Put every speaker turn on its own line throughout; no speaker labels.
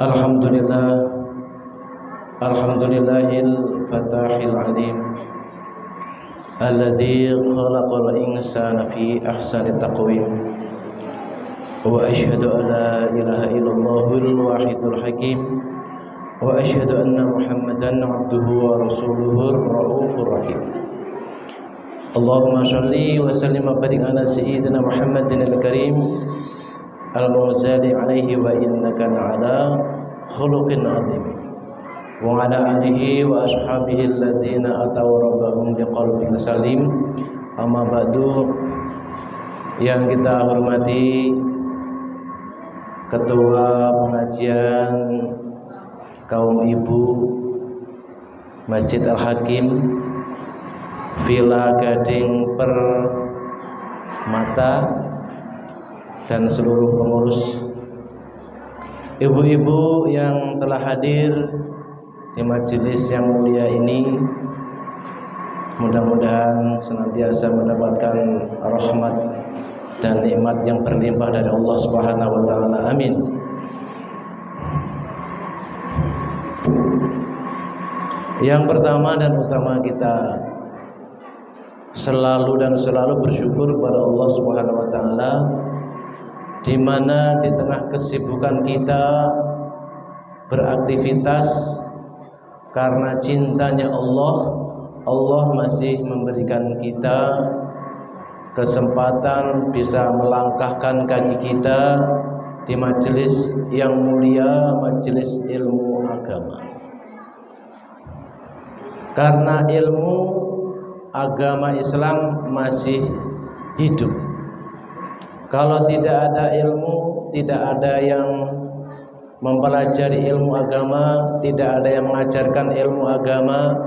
Alhamdulillah, Alhamdulillahil Fatahil Alim Alladzi khalaqal insana fi ahsani taqwim. Wa asyhadu an la ilaha illallahul wahidul hakim. Wa asyhadu anna Muhammadan abduhu wa rasuluhur raufur rahim. Allahumma shalli wa sallim wa barik ala sayyidina Muhammadin al-karim al-muzali alaihi wa innaka la'ala khuluqin azim wa ala alihi wa ashabihi alladhina ataw rabbahum biqalbin salim. Amma ba'du. Yang kita hormati Ketua Pengajian Kaum Ibu Masjid Al-Hakim Villa Gading Permata dan seluruh pengurus, ibu-ibu yang telah hadir di majelis yang mulia ini, mudah-mudahan senantiasa mendapatkan rahmat dan nikmat yang berlimpah dari Allah Subhanahu wa taala. Amin. Yang pertama dan utama, kita selalu bersyukur kepada Allah Subhanahu wa taala, di mana di tengah kesibukan kita beraktivitas karena cintanya Allah, Allah masih memberikan kita kesempatan bisa melangkahkan kaki kita di majelis yang mulia, majelis ilmu agama. Karena ilmu agama Islam masih hidup. Kalau tidak ada ilmu, tidak ada yang mempelajari ilmu agama, tidak ada yang mengajarkan ilmu agama,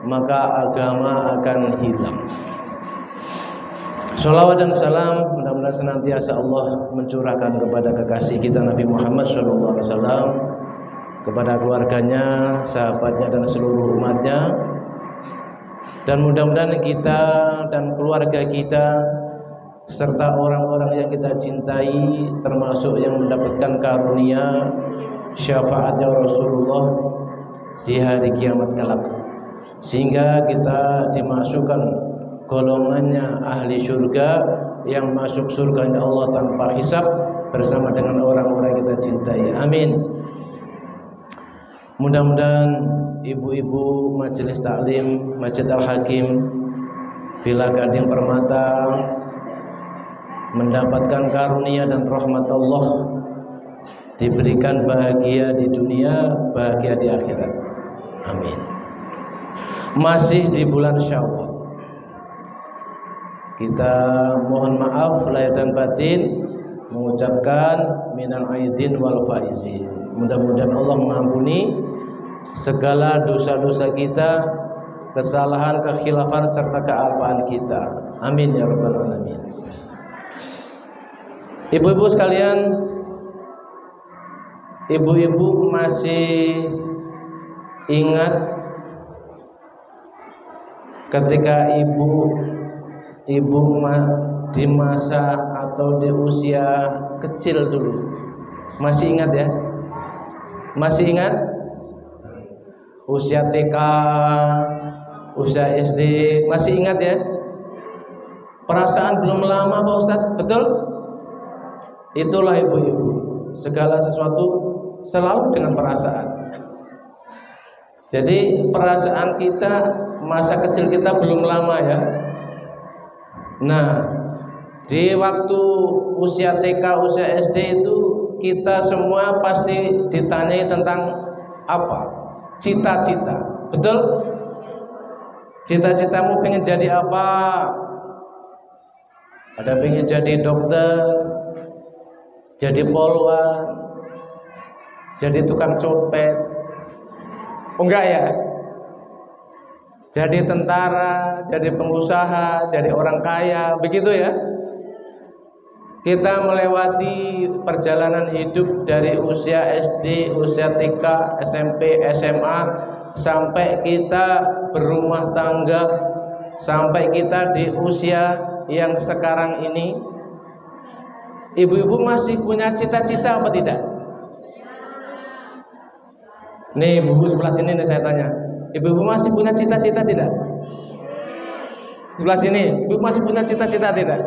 maka agama akan hilang. Shalawat dan salam mudah-mudahan senantiasa Allah mencurahkan kepada kekasih kita Nabi Muhammad SAW, kepada keluarganya, sahabatnya dan seluruh umatnya. Dan mudah-mudahan kita dan keluarga kita serta orang-orang yang kita cintai, termasuk yang mendapatkan karunia syafaatnya Rasulullah di hari kiamat kelak, sehingga kita dimasukkan golongannya ahli surga yang masuk surganya Allah tanpa hisab bersama dengan orang-orang yang kita cintai. Amin. Mudah-mudahan ibu-ibu majelis taklim Masjid Al-Hakim Villa Gading Permata mendapatkan karunia dan rahmat Allah, diberikan bahagia di dunia, bahagia di akhirat. Amin. Masih di bulan Syawal, kita mohon maaf lahir dan batin, mengucapkan minal aidin wal faizin. Mudah-mudahan Allah mengampuni segala dosa-dosa kita, kesalahan, kekhilafan serta kealpaan kita. Amin ya rabbal alamin. Ibu-ibu sekalian, ibu-ibu masih ingat ketika ibu di masa atau di usia kecil dulu? Masih ingat ya? Masih ingat? Usia TK, usia SD, masih ingat ya? Perasaan belum lama Pak Ustadz, betul? Itulah ibu-ibu, segala sesuatu selalu dengan perasaan. Jadi perasaan kita, masa kecil kita belum lama ya. Nah, di waktu usia TK, usia SD itu kita semua pasti ditanyai tentang apa? Cita-cita, betul? Cita-citamu pengen jadi apa? Ada pengen jadi dokter, jadi polwan, jadi tukang copet. Oh enggak ya? Jadi tentara, jadi pengusaha, jadi orang kaya, begitu ya? Kita melewati perjalanan hidup dari usia SD, usia TK, SMP, SMA, sampai kita berumah tangga, sampai kita di usia yang sekarang ini. Ibu-ibu masih punya cita-cita apa tidak? Nih ibu sebelah sini nih saya tanya, ibu masih punya cita-cita tidak? Sebelah sini, ibu masih punya cita-cita tidak?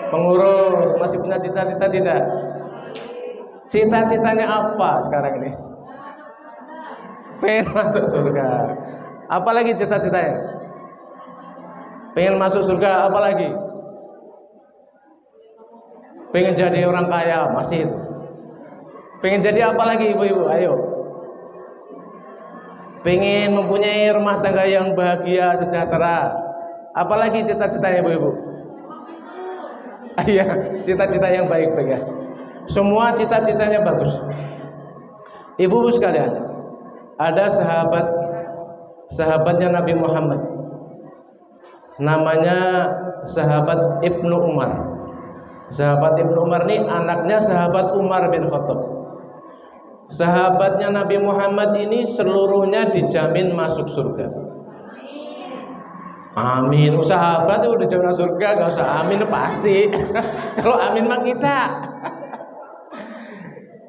Pengurus masih punya cita-cita tidak? Cita-citanya apa sekarang ini? Pengen masuk surga. Apalagi cita-citanya? Pengen masuk surga, apalagi? Pengen jadi orang kaya, masih itu. Pengen jadi apa lagi ibu-ibu? Ayo. Pengen mempunyai rumah tangga yang bahagia, sejahtera. Apalagi cita-citanya ibu-ibu? Iya, cita-cita yang baik-baik ya. Semua cita-citanya bagus. Ibu-ibu sekalian, ada sahabatnya Nabi Muhammad, namanya sahabat Ibnu Umar. Sahabat Ibnu Umar ini anaknya sahabat Umar bin Khattab. Sahabatnya Nabi Muhammad ini seluruhnya dijamin masuk surga. Amin. Sahabat itu udah jamin surga, gak usah amin pasti. Kalau amin mah kita.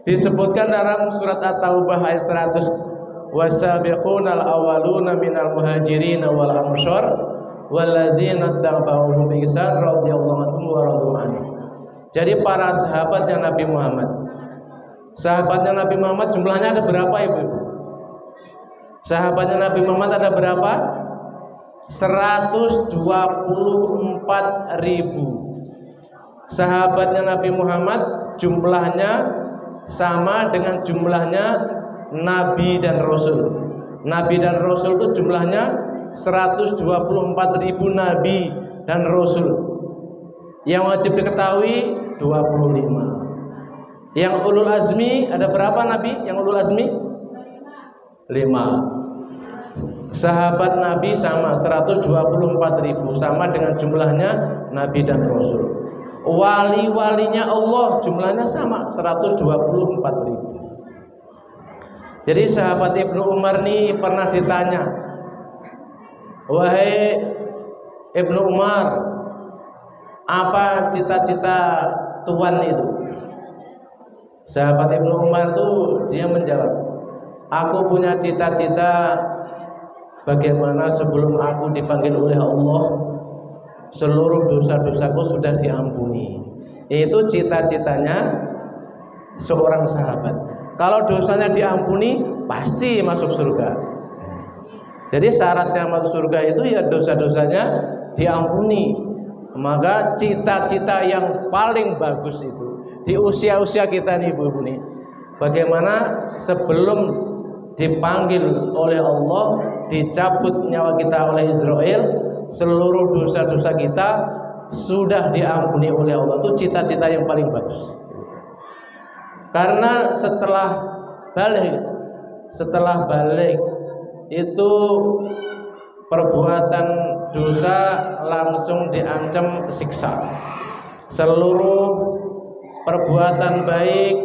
Disebutkan dalam surat At-Taubah ayat 100, wasabiqunal awwaluna minal muhajirin wal ansar walladzina tabauhum bi ihsan radhiyallahu anhum wa radu anhu. Jadi para sahabatnya Nabi Muhammad, sahabatnya Nabi Muhammad jumlahnya ada berapa ibu-ibu? Sahabatnya Nabi Muhammad ada berapa? 124.000. Sahabatnya Nabi Muhammad jumlahnya sama dengan jumlahnya Nabi dan Rasul. Nabi dan Rasul itu jumlahnya 124.000 Nabi dan Rasul. Yang wajib diketahui 25. Yang ulul azmi ada berapa Nabi? Yang ulul azmi 5. Sahabat Nabi sama 124.000, sama dengan jumlahnya Nabi dan Rasul. Wali-walinya Allah jumlahnya sama 124.000. Jadi sahabat Ibnu Umar nih pernah ditanya, wahai Ibnu Umar, apa cita-cita Tuhan itu? Sahabat Ibnu Umar tuh dia menjawab, aku punya cita-cita bagaimana sebelum aku dipanggil oleh Allah seluruh dosa-dosaku sudah diampuni. Itu cita-citanya seorang sahabat. Kalau dosanya diampuni pasti masuk surga. Jadi syaratnya masuk surga itu ya dosa-dosanya diampuni. Maka cita-cita yang paling bagus itu di usia-usia kita nih ibu-ibu nih, bagaimana sebelum dipanggil oleh Allah, dicabut nyawa kita oleh Israel, seluruh dosa-dosa kita sudah diampuni oleh Allah. Itu cita-cita yang paling bagus. Karena setelah balik itu perbuatan dosa langsung diancam siksa. Seluruh perbuatan baik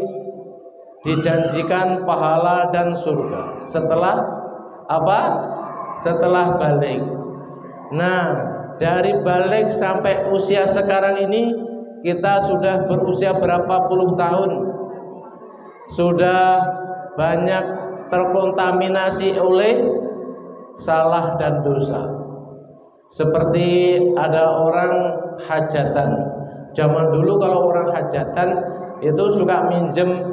dijanjikan pahala dan surga. Setelah apa? Setelah balik. Nah, dari balik sampai usia sekarang ini kita sudah berusia berapa puluh tahun, sudah banyak terkontaminasi oleh salah dan dosa. Seperti ada orang hajatan. Zaman dulu kalau orang hajatan itu suka minjem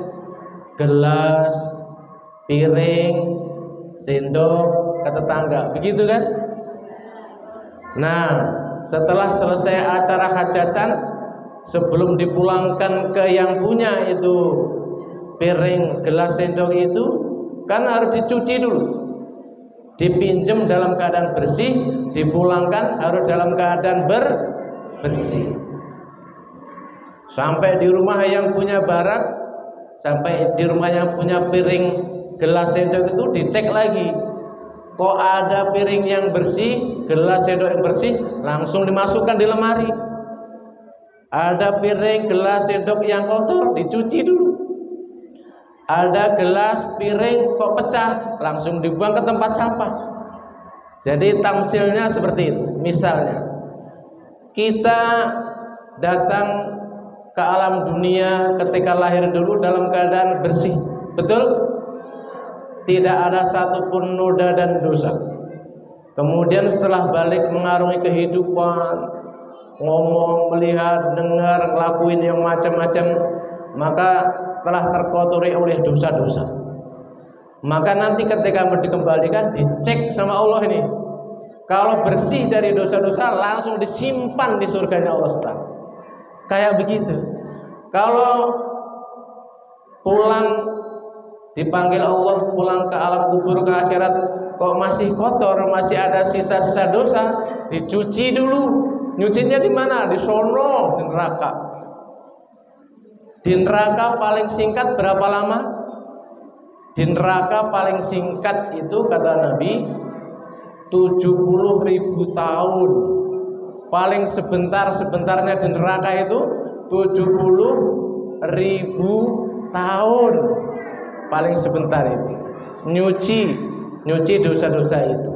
gelas, piring, sendok ke tetangga, begitu kan? Nah, setelah selesai acara hajatan, sebelum dipulangkan ke yang punya itu piring, gelas, sendok itu kan harus dicuci dulu, dipinjam dalam keadaan bersih, dipulangkan harus dalam keadaan bersih. Sampai di rumah yang punya barang, sampai di rumah yang punya piring, gelas, sendok itu dicek lagi. Kok ada piring yang bersih, gelas, sendok yang bersih, langsung dimasukkan di lemari. Ada piring, gelas, sendok yang kotor, dicuci dulu. Ada gelas, piring kok pecah, langsung dibuang ke tempat sampah. Jadi tamsilnya seperti itu. Misalnya kita datang ke alam dunia ketika lahir dulu dalam keadaan bersih, betul? tidak ada satupun noda dan dosa. Kemudian setelah balik mengarungi kehidupan, ngomong, melihat, dengar, ngelakuin yang macam-macam, maka telah terkotori oleh dosa-dosa. Maka nanti ketika dikembalikan, dicek sama Allah ini. Kalau bersih dari dosa-dosa, langsung disimpan di surganya Allah SWT. Kayak begitu. Kalau pulang, dipanggil Allah pulang ke alam kubur, ke akhirat, kok masih kotor, masih ada sisa-sisa dosa, dicuci dulu. Nyucinya di mana? Di sono, di neraka. Di neraka paling singkat berapa lama? Di neraka paling singkat itu kata Nabi 70.000 tahun. Paling sebentarnya di neraka itu 70.000 tahun. Paling sebentar itu nyuci dosa-dosa itu.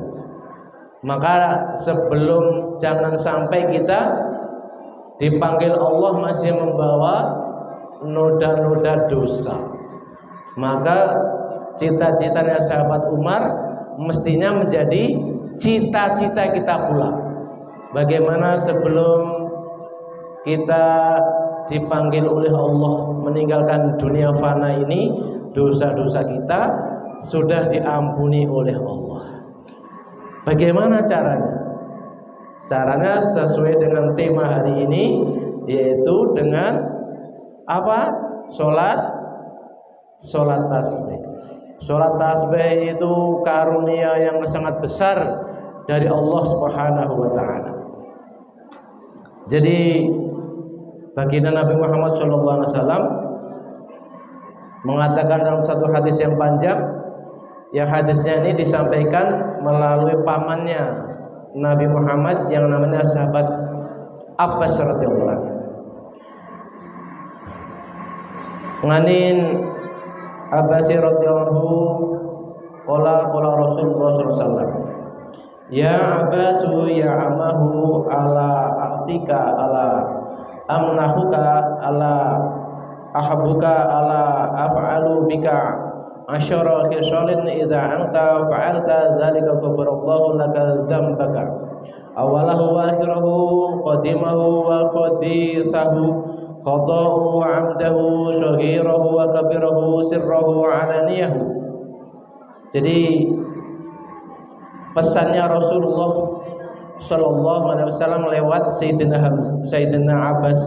Maka sebelum, jangan sampai kita dipanggil Allah masih membawa noda-noda dosa. Maka cita-citanya sahabat Umar mestinya menjadi cita-cita kita pula. Bagaimana sebelum kita dipanggil oleh Allah meninggalkan dunia fana ini, dosa-dosa kita sudah diampuni oleh Allah. Bagaimana caranya? Caranya sesuai dengan tema hari ini, yaitu dengan apa? Sholat tasbih. Sholat tasbih itu karunia yang sangat besar dari Allah Subhanahu wa taala. Jadi baginda Nabi Muhammad SAW mengatakan dalam satu hadis yang panjang, yang hadisnya ini disampaikan melalui pamannya Nabi Muhammad yang namanya sahabat Abbas radhiyallahu anhu. Nganin Abbas radhiyallahu qala Rasulullah sallallahu alaihi wasallam, ya Abbas ya amahu ala atika ala amnahuka ala ahabuka ala af'alu bika asyara khisalin idza anta fa'alta dzalika ghafarallahu laka dzambaka awalahu wa akhirahu qadimahu wa qadisahu qada'u 'amdahu saghirahu wa kabirahu sirrahu 'alaniyahu. Jadi pesannya Rasulullah sallallahu alaihi wasallam lewat Sayyidina Abbas,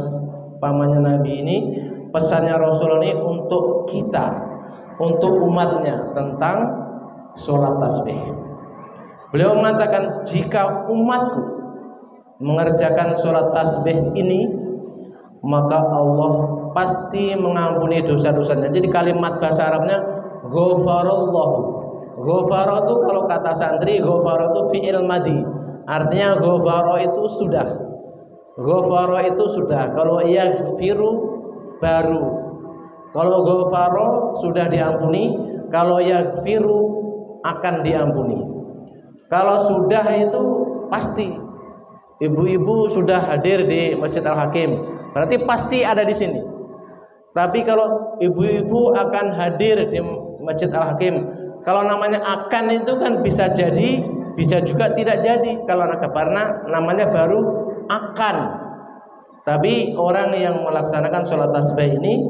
pamannya Nabi ini, pesannya Rasul ini untuk kita, untuk umatnya tentang sholat tasbih. Beliau mengatakan, jika umatku mengerjakan sholat tasbih ini, maka Allah pasti mengampuni dosa-dosanya. Jadi kalimat bahasa Arabnya ghafarallahu. Ghafara itu kalau kata santri, ghafara itu fi'il madhi. Artinya ghafara itu sudah. Ghafara itu sudah. Kalau yaghfiru baru. Kalau ghafara sudah diampuni, kalau yaghfiru akan diampuni. Kalau sudah itu pasti. Ibu-ibu sudah hadir di Masjid Al-Hakim, berarti pasti ada di sini. Tapi kalau ibu-ibu akan hadir di Masjid Al-Hakim, kalau namanya akan itu kan bisa jadi, bisa juga tidak jadi. Kalau karena namanya baru akan. Tapi orang yang melaksanakan sholat tasbih ini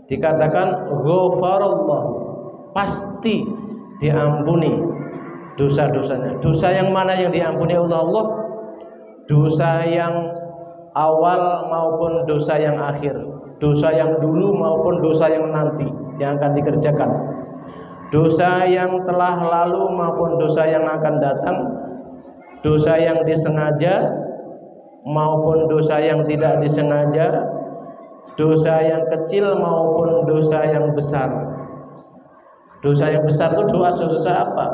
dikatakan ghafarallah, pasti diampuni dosa-dosanya. Dosa yang mana yang diampuni oleh Allah? Dosa yang awal maupun dosa yang akhir, dosa yang dulu maupun dosa yang nanti yang akan dikerjakan, dosa yang telah lalu maupun dosa yang akan datang, dosa yang disengaja maupun dosa yang tidak disengaja, dosa yang kecil maupun dosa yang besar. Dosa yang besar itu dosa apa?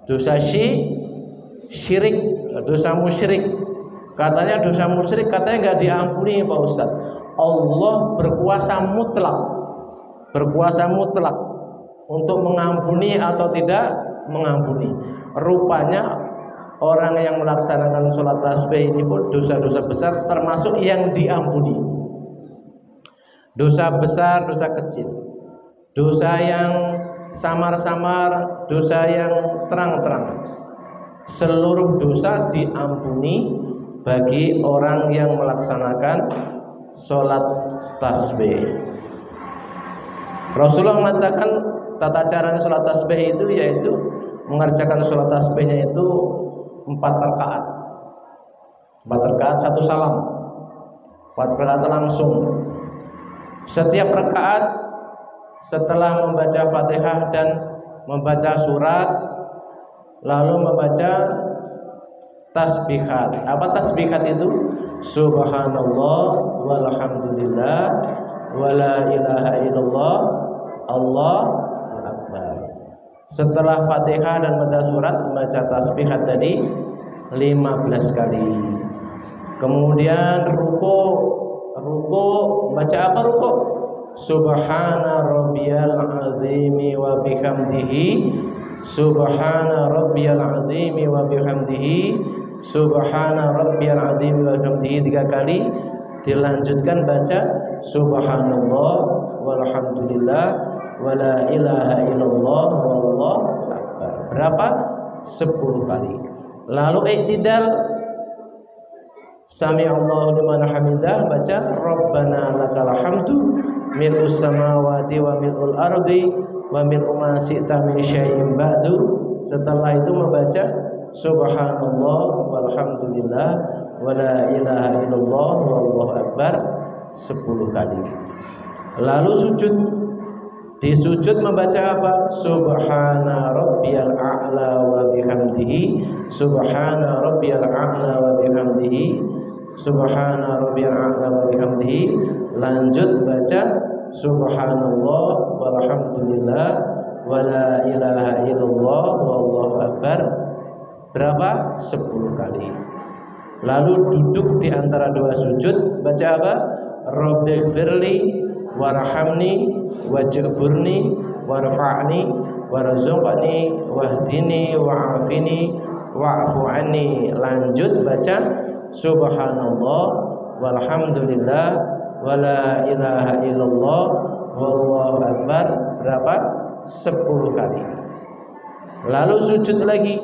Dosa syirik, dosa musyrik. Katanya dosa musyrik katanya nggak diampuni Pak Ustaz. Allah berkuasa mutlak untuk mengampuni atau tidak mengampuni. Rupanya orang yang melaksanakan sholat tasbih ini pun dosa-dosa besar termasuk yang diampuni. Dosa besar, dosa kecil, dosa yang samar-samar, dosa yang terang-terang. Seluruh dosa diampuni bagi orang yang melaksanakan sholat tasbih. Rasulullah mengatakan tata cara sholat tasbih itu yaitu mengerjakan sholat tasbihnya itu 4 rakaat. 4 rakaat 1 salam. 4 rakaat langsung. Setiap rakaat setelah membaca Fatihah dan membaca surat, lalu membaca tasbihat. Apa tasbihat itu? Subhanallah walhamdulillah wala ilaha illallah Allahu akbar. Setelah Fatihah dan membaca surat, membaca tasbihat tadi 15 kali. Kemudian ruku baca apa ruku? Subhana rabbiyal azimi wa bihamdihi, subhana rabbiyal azimi wa bihamdihi, subhana rabbiyal azimi wa bihamdihi 3 kali. Dilanjutkan baca subhanallah walhamdulillah wala ilaha illallah wallahu akbar. Berapa? 10 kali. Lalu i'tidal, sami'allahu liman hamidah, baca rabbana lakal hamdu mil'us samawati wa mil'ul ardi wa mil'u ma syi'ta min syai'in ba'du. Setelah itu membaca subhanallah walhamdulillah wala ilaha illallah wallahu akbar 10 kali. Lalu sujud. Di sujud membaca apa? Subhana rabbiyal a'la wa bihamdihi, subhana rabbiyal a'la wa bihamdihi, subhana rabbiyal a'la wa bihamdihi. Lanjut baca subhanallah walhamdulillah wala ilaha illallah wallahu akbar. Berapa? 10 kali. Lalu duduk di antara 2 sujud, baca apa? Rabbighfirli warhamni wajburni warfa'ni warzuqni wahdini wa'afini wa'fu anni. Lanjut baca subhanallah walhamdulillah wala ilaha illallah wallahu akbar. Berapa? 10 kali. Lalu sujud lagi.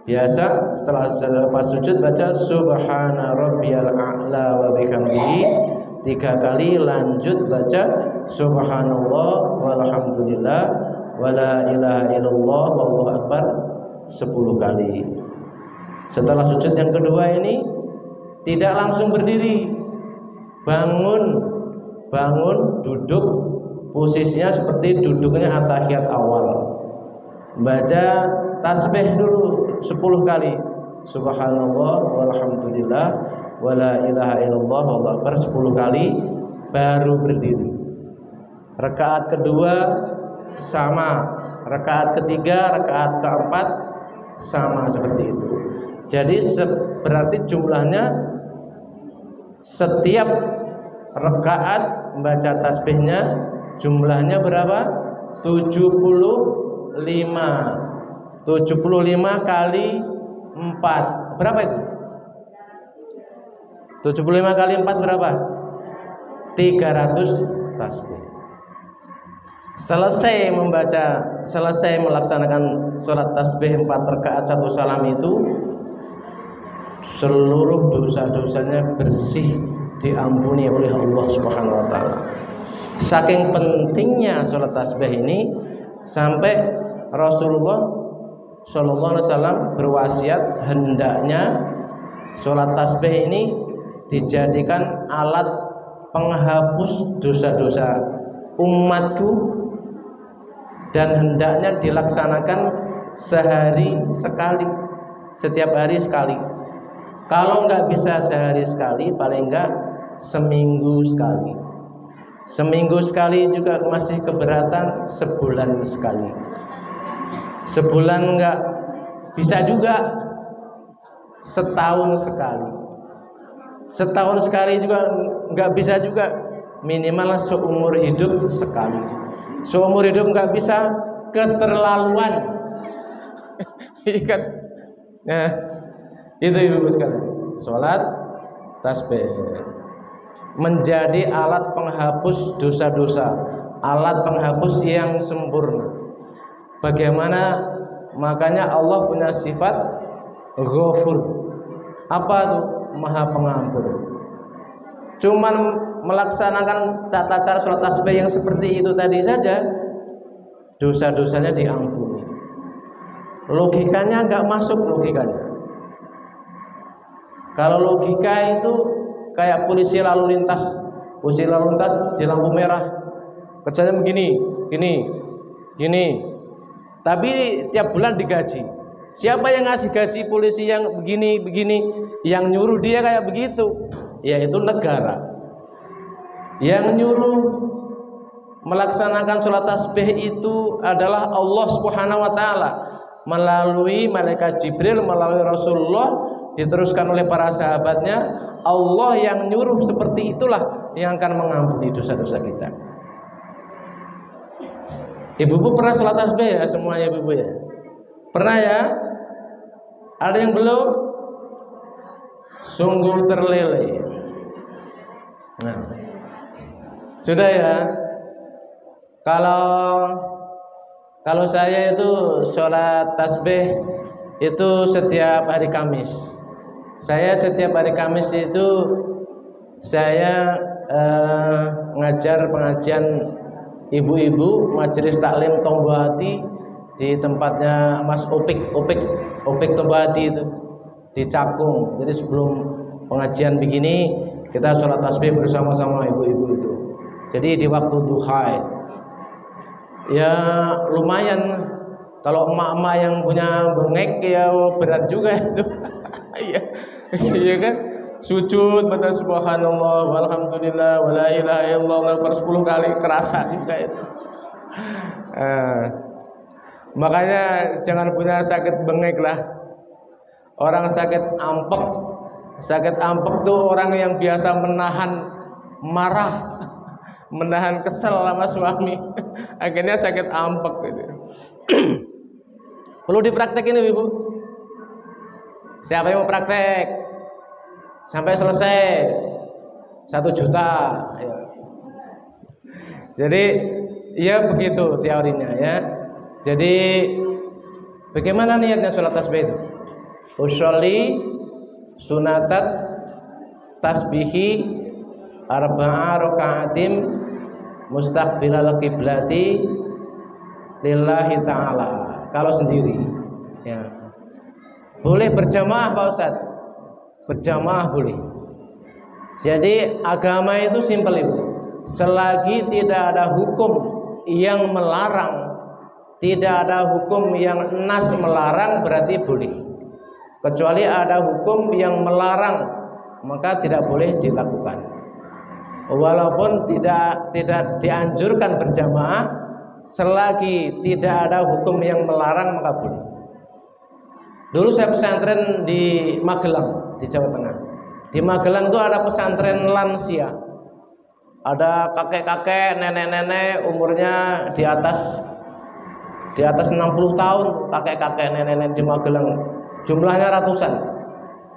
Biasa setelah selepas sujud baca subhana rabbiyal a'la wa bihamdihi 3 kali. Lanjut baca subhanallah walhamdulillah wala ilaha illallah wallahu akbar 10 kali. Setelah sujud yang kedua ini tidak langsung berdiri, bangun duduk, posisinya seperti duduknya at-tahiyat awal. Baca tasbih dulu 10 kali, subhanallah walhamdulillah wala ilaha illallah wallahu akbar 10 kali, baru berdiri. Rakaat kedua sama, rakaat ketiga, rakaat keempat sama seperti itu. Jadi berarti jumlahnya setiap rakaat membaca tasbihnya jumlahnya berapa? 75 kali 4. Berapa itu? 75 kali 4 berapa? 300 tasbih. Selesai melaksanakan sholat tasbih 4 rakaat 1 salam itu, seluruh dosa-dosanya bersih, diampuni oleh Allah Subhanahu wa taala. Saking pentingnya sholat tasbih ini sampai Rasulullah Shallallahu alaihi wasallam berwasiat hendaknya sholat tasbih ini dijadikan alat penghapus dosa-dosa umatku dan hendaknya dilaksanakan sehari sekali, setiap hari sekali. Kalau nggak bisa sehari sekali, paling nggak seminggu sekali. Seminggu sekali juga masih keberatan, sebulan sekali. Sebulan nggak bisa juga, setahun sekali. Setahun sekali juga nggak bisa juga, minimal seumur hidup sekali. Seumur hidup nggak bisa, keterlaluan. Ikan. Nah, itu ibu sekalian. Sholat tasbih menjadi alat penghapus dosa-dosa, alat penghapus yang sempurna. Bagaimana? Makanya Allah punya sifat Ghafur. Apa tuh? Maha pengampun. Cuman melaksanakan tata cara sholat tasbih yang seperti itu tadi saja, dosa-dosanya diampuni. Logikanya nggak masuk logikanya. Kalau logika itu kayak polisi lalu lintas di lampu merah, kerjanya begini, gini. Tapi tiap bulan digaji. Siapa yang ngasih gaji polisi yang begini, yang nyuruh dia kayak begitu? Yaitu negara. Yang nyuruh melaksanakan sholat tasbih itu adalah Allah Subhanahu wa taala melalui malaikat Jibril, melalui Rasulullah, diteruskan oleh para sahabatnya. Allah yang nyuruh seperti itulah yang akan mengampuni dosa-dosa kita. Ibu-ibu pernah sholat tasbih ya, semuanya ibu-ibu ya? Pernah ya? Ada yang belum? Sungguh terleleh. Nah, sudah ya. Kalau saya itu sholat tasbih itu setiap hari Kamis. Saya setiap hari Kamis itu saya ngajar pengajian ibu-ibu majelis taklim Tombahati di tempatnya Mas Opik Tombahati itu di Cakung. Jadi sebelum pengajian begini kita sholat tasbih bersama-sama ibu-ibu itu. Jadi di waktu duha ya lumayan. Kalau emak-emak yang punya bengek ya berat juga itu. Iya kan? Sujud baca subhanallah walhamdulillah wala ilaha illallah per 10 kali kerasa juga itu. Makanya jangan punya sakit bengek lah. Orang sakit ampek tuh orang yang biasa menahan marah, menahan kesel sama suami, akhirnya sakit ampek gitu. Perlu dipraktekin ibu. Siapa yang mau praktek? Sampai selesai 1 juta ya. Jadi ya begitu teorinya ya. Jadi bagaimana niatnya sholat tasbih itu? Usolli sunatat tasbihi arba'a raka'atin mustaqbilal qiblati lillahi ta'ala. Kalau sendiri ya. Boleh berjamaah Pak Ustadz? Berjamaah boleh. Jadi agama itu simpel itu. Selagi tidak ada hukum yang melarang, tidak ada hukum yang nas melarang, berarti boleh. Kecuali ada hukum yang melarang, maka tidak boleh dilakukan. Walaupun tidak dianjurkan berjamaah, selagi tidak ada hukum yang melarang maka boleh. Dulu saya pesantren di Magelang, di Jawa Tengah. Di Magelang itu ada pesantren lansia. Ada kakek-kakek, nenek-nenek umurnya di atas 60 tahun, kakek-kakek, nenek-nenek di Magelang. Jumlahnya ratusan.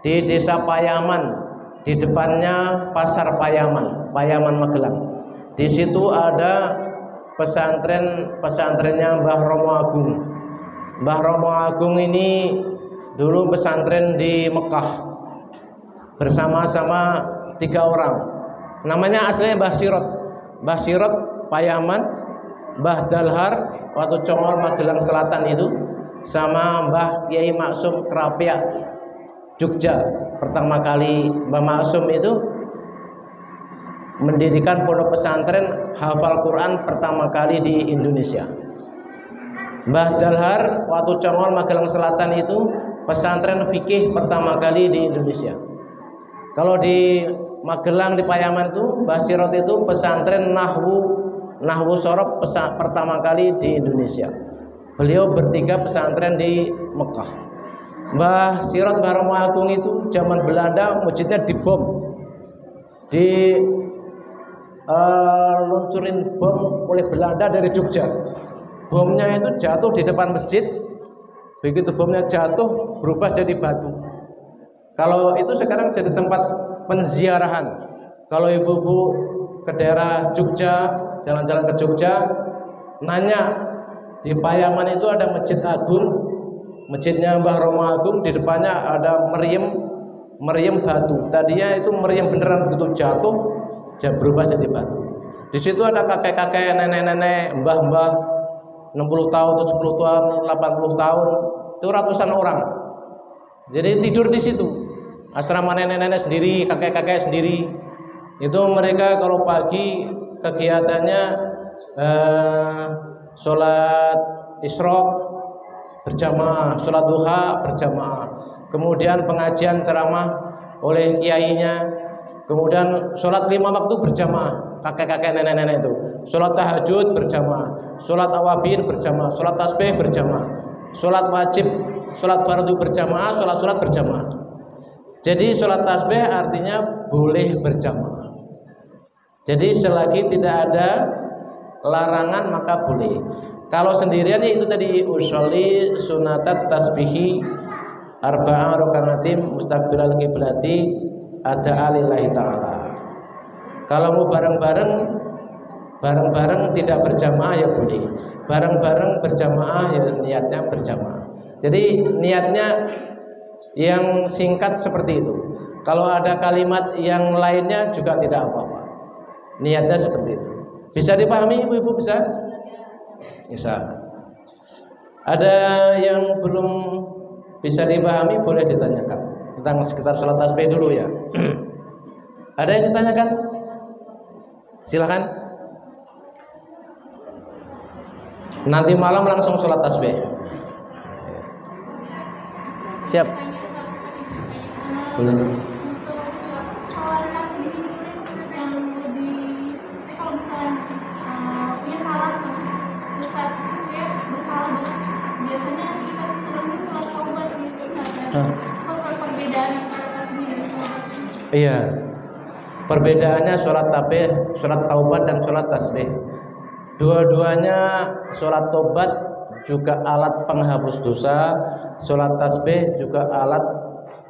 Di Desa Payaman, di depannya Pasar Payaman Magelang. Di situ ada pesantrennya Mbah Romo Agung. Mbah Romo Agung ini dulu pesantren di Mekah bersama-sama 3 orang. Namanya aslinya Mbah Sirot Payaman, Mbah Dalhar waktu Congor Magelang Selatan itu, sama Mbah Kiai Maksum Krapiak Jogja. Pertama kali Mbah Maksum itu mendirikan pondok pesantren hafal Quran pertama kali di Indonesia. Mbah Dalhar waktu Congor Magelang Selatan itu pesantren fikih pertama kali di Indonesia. Kalau di Magelang di Payaman itu Mbah Sirot itu pesantren Nahwu Sorop pertama kali di Indonesia. Beliau bertiga pesantren di Mekah. Mbah Sirot Mbah Romo Agung itu zaman Belanda masjidnya dibom, luncurin bom oleh Belanda dari Jogja. Bomnya itu jatuh di depan masjid. Begitu bomnya jatuh berubah jadi batu. Kalau itu sekarang jadi tempat penziarahan. Kalau ibu-ibu ke daerah Jogja jalan-jalan ke Jogja, nanya di Payaman itu ada masjid agung, masjidnya Mbah Romo Agung, di depannya ada meriam batu. Tadinya itu meriam beneran, begitu jatuh berubah jadi batu. Di situ ada kakek-kakek, nenek-nenek, mbah-mbah 60 tahun, 70 tahun, 80 tahun, itu ratusan orang. Jadi tidur di situ. Asrama nenek-nenek sendiri, kakek-kakek sendiri. Itu mereka kalau pagi kegiatannya sholat isyraq berjamaah, sholat duha berjamaah, kemudian pengajian ceramah oleh kiainya, kemudian sholat 5 waktu berjamaah, kakek-kakek nenek-nenek itu, sholat tahajud berjamaah, sholat awabin berjamaah, sholat tasbih berjamaah, sholat wajib, sholat fardu berjamaah, sholat berjamaah. Jadi sholat tasbih artinya boleh berjamaah. Jadi selagi tidak ada larangan maka boleh. Kalau sendirian itu tadi usolli sunatat tasbihi arba'a rokanatim mustaqbilal qiblati ada alillahi ta'ala. Kalau mau bareng-bareng tidak berjamaah ya boleh. Bareng-bareng berjamaah ya niatnya berjamaah. Jadi niatnya yang singkat seperti itu. Kalau ada kalimat yang lainnya juga tidak apa-apa. Niatnya seperti itu. Bisa dipahami ibu-ibu, bisa? Bisa. Ada yang belum bisa dipahami boleh ditanyakan tentang sekitar sholat tasbih dulu ya. Ada yang ditanyakan? Silakan. Nanti malam langsung sholat tasbih. Siap. Boleh. Iya. Perbedaannya sholat taubat dan sholat tasbih. Dua-duanya sholat taubat juga alat penghapus dosa, sholat tasbih juga alat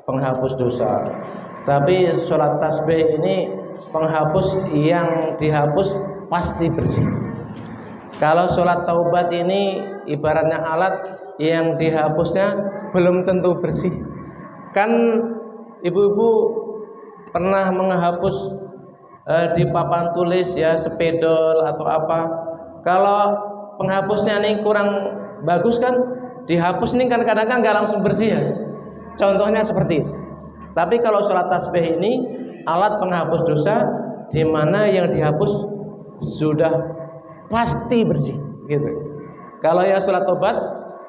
penghapus dosa. Tapi sholat tasbih ini penghapus, yang dihapus pasti bersih. Kalau sholat taubat ini ibaratnya alat yang dihapusnya belum tentu bersih. Kan ibu-ibu pernah menghapus di papan tulis ya, spidol atau apa. Kalau penghapusnya nih kurang bagus kan, dihapus nih kan kadang-kadang nggak langsung bersih ya. Contohnya seperti itu. Tapi kalau sholat tasbih ini alat penghapus dosa, di mana yang dihapus sudah pasti bersih gitu. Kalau yang sholat tobat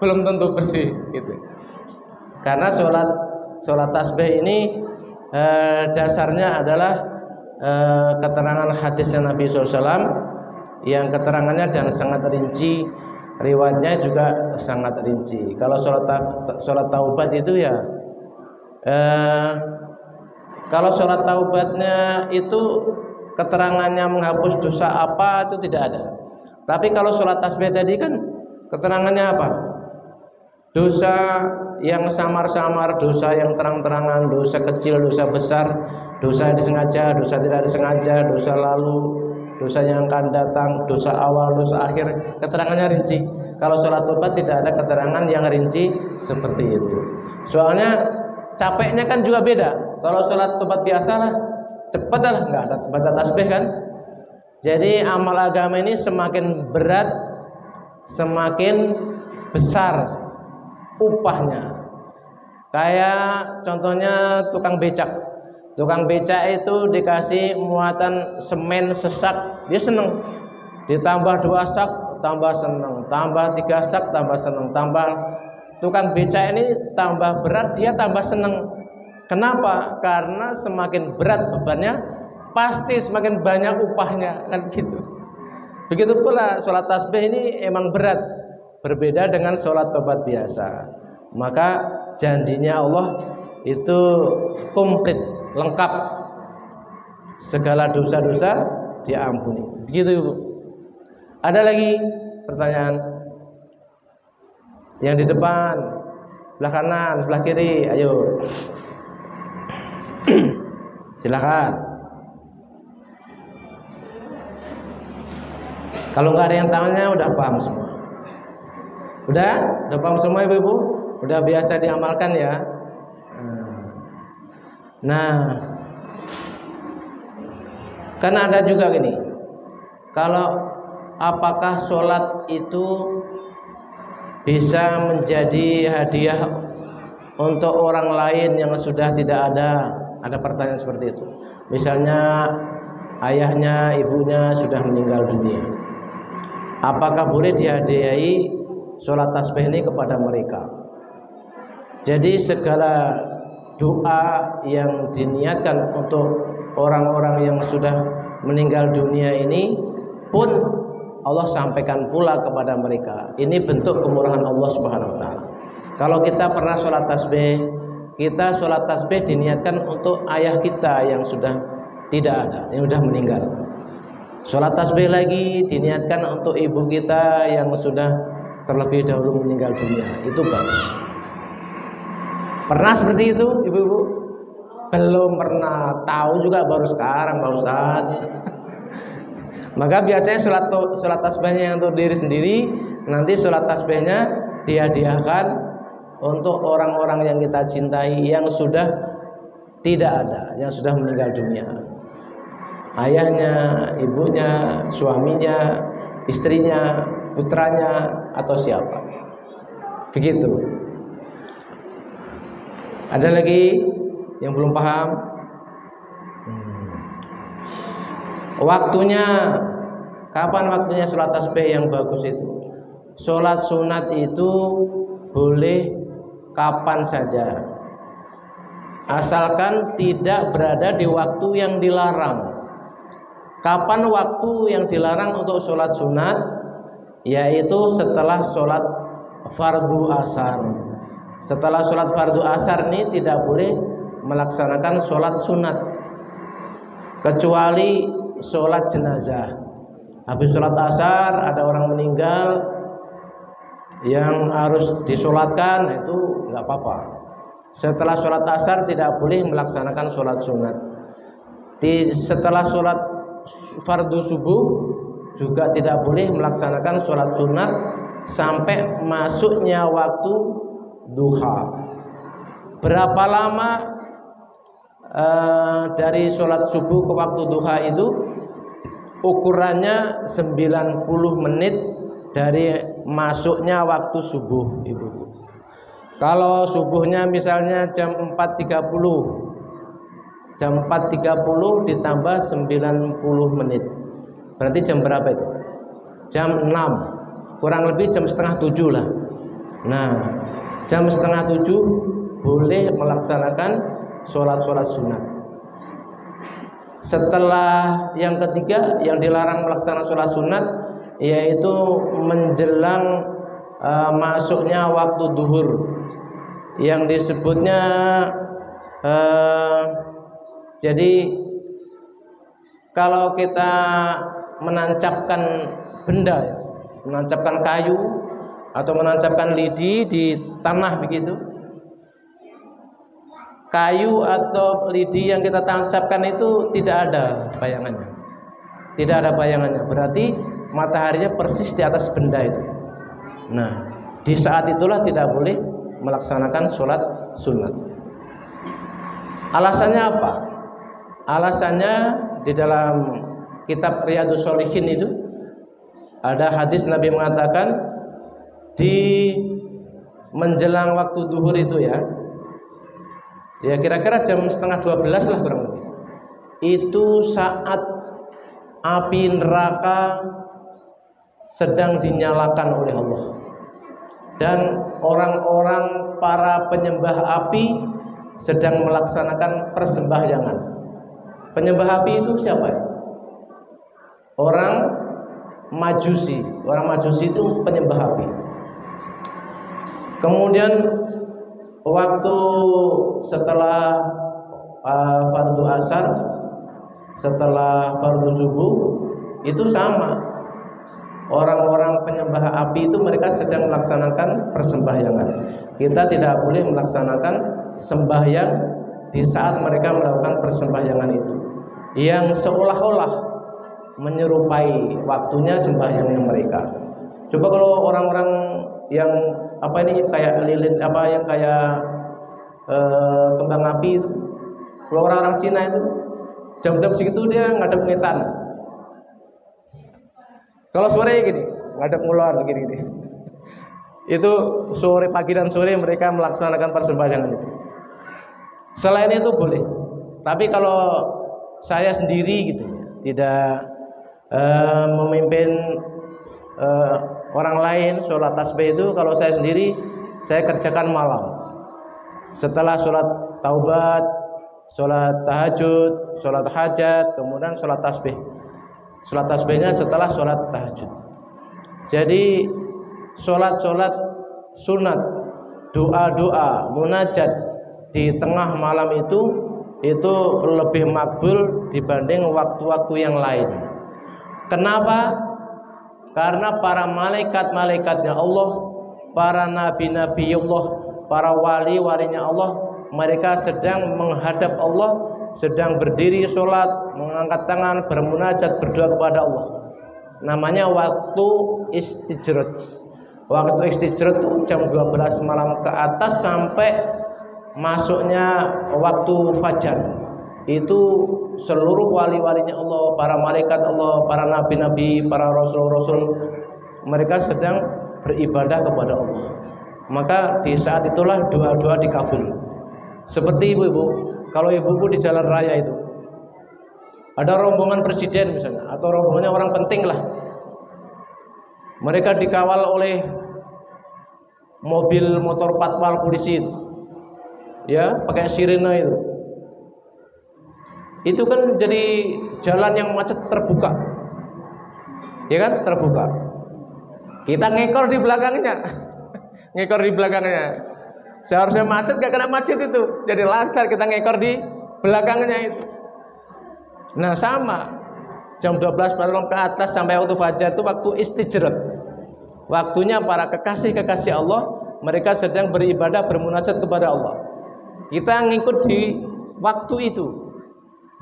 belum tentu bersih gitu. Karena sholat tasbih ini dasarnya adalah keterangan hadisnya Nabi SAW yang keterangannya dan sangat rinci, riwayatnya juga sangat rinci. Kalau sholat taubat itu ya kalau sholat taubatnya itu keterangannya menghapus dosa apa itu tidak ada. Tapi kalau sholat tasbih tadi kan keterangannya apa? Dosa yang samar-samar, dosa yang terang-terangan, dosa kecil, dosa besar, dosa yang disengaja, dosa tidak disengaja, dosa lalu, dosa yang akan datang, dosa awal, dosa akhir, keterangannya rinci. Kalau sholat taubat tidak ada keterangan yang rinci seperti itu. Soalnya capeknya kan juga beda. Kalau sholat taubat biasa lah, cepat lah, nggak ada baca tasbih kan. Jadi amal agama ini semakin berat, semakin besar upahnya. Kayak contohnya tukang becak. Tukang becak itu dikasih muatan semen sesak, dia seneng. Ditambah 2 sak, tambah seneng. Tambah 3 sak, tambah seneng. Tambah tukang becak ini tambah berat, dia tambah seneng. Kenapa? Karena semakin berat bebannya, pasti semakin banyak upahnya, kan gitu. Begitu pula sholat tasbih ini emang berat, berbeda dengan sholat tobat biasa. Maka janjinya Allah itu komplit, lengkap, segala dosa-dosa diampuni. Begitu Ibu. Ada lagi pertanyaan? Yang di depan, sebelah kanan, sebelah kiri, ayo. Silakan. Kalau nggak ada yang tahunya udah paham semua. Udah paham semua ibu-ibu? Udah biasa diamalkan ya. Nah, kan ada juga gini. Kalau apakah sholat itu bisa menjadi hadiah untuk orang lain yang sudah tidak ada? Ada pertanyaan seperti itu. Misalnya ayahnya, ibunya sudah meninggal dunia. Apakah boleh dihadiahi sholat tasbih ini kepada mereka? Jadi segala doa yang diniatkan untuk orang-orang yang sudah meninggal dunia ini pun Allah sampaikan pula kepada mereka. Ini bentuk kemurahan Allah Subhanahu wa taala. Kalau kita pernah sholat tasbih, kita sholat tasbih diniatkan untuk ayah kita yang sudah tidak ada, yang sudah meninggal. Sholat tasbih lagi diniatkan untuk ibu kita yang sudah terlebih dahulu meninggal dunia. Itu bagus. Pernah seperti itu ibu-ibu? Belum pernah, tahu juga baru sekarang Pak Ustadz. Maka biasanya sholat tasbihnya yang untuk diri sendiri, nanti sholat tasbihnya dihadiahkan untuk orang-orang yang kita cintai yang sudah tidak ada, yang sudah meninggal dunia. Ayahnya, ibunya, suaminya, istrinya, putranya, atau siapa. Begitu. Ada lagi yang belum paham? Waktunya, kapan waktunya sholat tasbih yang bagus itu? Sholat sunat itu boleh kapan saja, asalkan tidak berada di waktu yang dilarang. Kapan waktu yang dilarang untuk sholat sunat? Yaitu setelah sholat fardu asar. Setelah sholat fardu asar ini tidak boleh melaksanakan sholat sunat, kecuali sholat jenazah. Habis sholat asar ada orang meninggal yang harus disolatkan, itu nggak apa-apa. Setelah sholat asar tidak boleh melaksanakan sholat sunat. Setelah sholat fardu subuh juga tidak boleh melaksanakan sholat sunat sampai masuknya waktu duha. Berapa lama dari sholat subuh ke waktu duha itu? Ukurannya 90 menit dari masuknya waktu subuh, ibu. Kalau subuhnya misalnya jam 4.30, jam 4.30 ditambah 90 menit, berarti jam berapa itu? Jam 6, kurang lebih jam setengah 7 lah. Nah, jam setengah 7 boleh melaksanakan sholat sunat. Setelah yang ketiga yang dilarang melaksanakan sholat sunat, yaitu menjelang masuknya waktu duhur, yang disebutnya jadi kalau kita menancapkan benda, menancapkan kayu atau menancapkan lidi di tanah begitu, kayu atau lidi yang kita tancapkan itu tidak ada bayangannya, tidak ada bayangannya, berarti mataharinya persis di atas benda itu. Nah, di saat itulah tidak boleh melaksanakan sholat sunat. Alasannya apa? Alasannya di dalam kitab Riyadhus Shalihin itu ada hadis Nabi mengatakan di menjelang waktu duhur itu ya kira-kira jam setengah 12 lah kurang lebih, itu saat api neraka sedang dinyalakan oleh Allah, dan orang-orang para penyembah api sedang melaksanakan persembahyangan. Penyembah api itu siapa? Orang Majusi. Orang Majusi itu penyembah api. Kemudian waktu setelah fardu asar, setelah fardu subuh itu sama. Orang-orang penyembah api itu mereka sedang melaksanakan persembahyangan. Kita tidak boleh melaksanakan sembahyang di saat mereka melakukan persembahyangan itu, yang seolah-olah menyerupai waktunya sembahyangnya mereka. Coba kalau orang-orang yang apa ini kayak lilin apa yang kayak kembang api itu, kalau orang-orang Cina itu jam-jam segitu dia ngadep ngetan. Kalau sore gini ngadep ngulon gini. Itu sore, pagi dan sore mereka melaksanakan persembahyangan itu. Selain itu boleh. Tapi kalau saya sendiri gitu, tidak memimpin orang lain sholat tasbih itu, kalau saya sendiri saya kerjakan malam. Setelah sholat taubat, sholat tahajud, sholat hajat, kemudian sholat tasbih. Sholat tasbihnya setelah sholat tahajud. Jadi sholat-sholat sunat, doa-doa, munajat di tengah malam itu lebih makbul dibanding waktu-waktu yang lain. Kenapa? Karena para malaikat-malaikatnya Allah, para nabi-nabi Allah, para wali-walinya Allah, mereka sedang menghadap Allah, sedang berdiri sholat, mengangkat tangan, bermunajat, berdoa kepada Allah. Namanya waktu istijrat. Waktu istijrat itu jam 12 malam ke atas sampai masuknya waktu fajar. Itu seluruh wali-walinya Allah, para malaikat Allah, para nabi-nabi, para rasul-rasul, mereka sedang beribadah kepada Allah. Maka di saat itulah doa-doa dikabul. Seperti ibu-ibu, kalau ibu-ibu di jalan raya itu ada rombongan presiden misalnya, atau rombongannya orang penting lah, mereka dikawal oleh mobil motor patwal polisi itu, ya pakai sirene itu kan jadi jalan yang macet terbuka, ya kan, terbuka. Kita ngekor di belakangnya, seharusnya macet gak kena macet itu, jadi lancar kita ngekor di belakangnya itu. Nah sama, jam 12 malam ke atas sampai waktu fajar itu waktu istijrat, waktunya para kekasih-kekasih Allah, mereka sedang beribadah, bermunajat kepada Allah. Kita ngikut di waktu itu,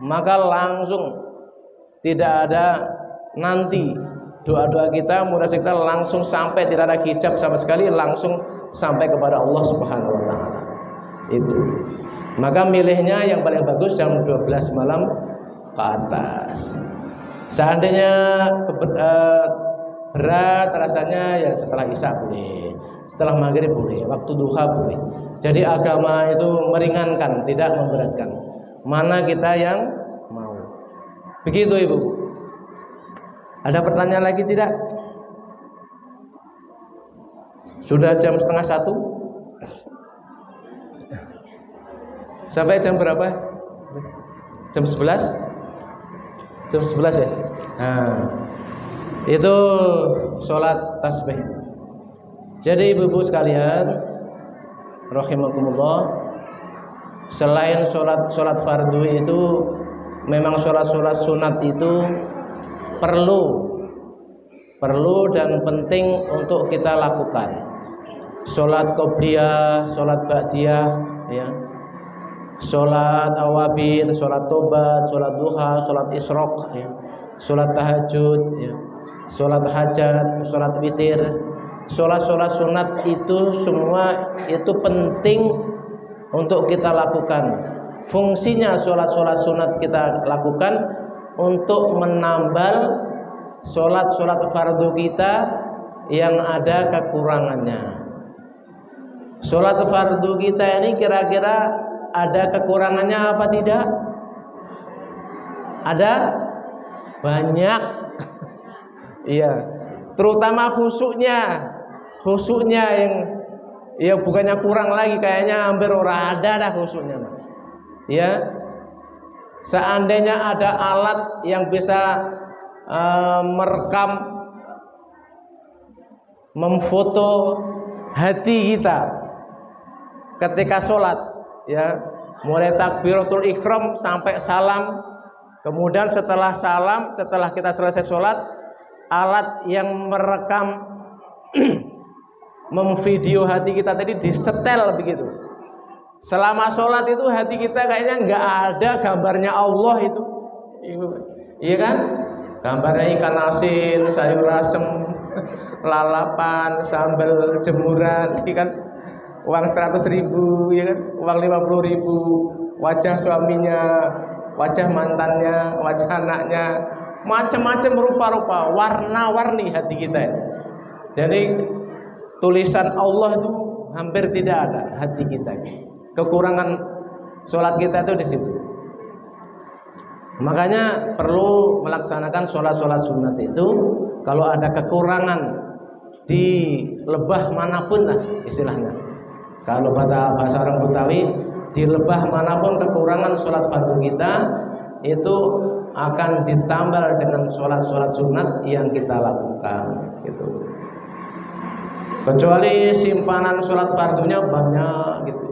maka langsung tidak ada nanti doa-doa kita, munajat kita langsung sampai, tidak ada hijab sama sekali, langsung sampai kepada Allah Subhanahu wa taala. Itu. Maka milihnya yang paling bagus jam 12 malam ke atas. Seandainya berat rasanya ya setelah isya boleh, setelah maghrib boleh, waktu duha boleh. Jadi agama itu meringankan, tidak memberatkan. Mana kita yang mau. Begitu ibu. Ada pertanyaan lagi tidak? Sudah jam 12:30. Sampai jam berapa? Jam 11? Jam 11 ya? Nah, itu sholat tasbih. Jadi ibu-ibu sekalian rahimakumullah, selain sholat fardu itu, memang sholat sunat itu perlu dan penting untuk kita lakukan. Sholat qobliyah, sholat ba'diyah, ya, sholat awabin, sholat tobat, sholat duha, sholat isyraq, ya, sholat tahajud, ya, sholat hajat, sholat witir, sholat sunat itu semua itu penting untuk kita lakukan. Fungsinya sholat sunat kita lakukan untuk menambal sholat fardu kita yang ada kekurangannya. Sholat fardu kita ini kira-kira ada kekurangannya apa tidak? Ada banyak. Iya, terutama khusyuknya yang ya bukannya kurang lagi, kayaknya hampir ora ada dah khusyuknya. Ya, seandainya ada alat yang bisa merekam, memfoto hati kita ketika sholat, ya, mulai takbiratul ihram sampai salam, kemudian setelah salam, setelah kita selesai sholat, alat yang merekam memvideo hati kita tadi disetel begitu. Selama sholat itu hati kita kayaknya nggak ada gambarnya Allah itu, iya kan? gambarnya ikan asin, sayur asem, lalapan, sambal jemuran, ini kan uang 100.000, ya kan, uang 50.000, wajah suaminya, wajah mantannya, wajah anaknya, macam-macam rupa-rupa, warna-warni hati kita ini. Jadi tulisan Allah itu hampir tidak ada hati kita. Kekurangan sholat kita itu di situ. Makanya perlu melaksanakan sholat-sholat sunat itu. Kalau ada kekurangan di lebah manapun lah istilahnya. Kalau pada bahasa orang Betawi, di lebah manapun kekurangan sholat fardu kita itu akan ditambal dengan sholat-sholat sunat yang kita lakukan. Gitu. Kecuali simpanan sholat fardunya banyak gitu.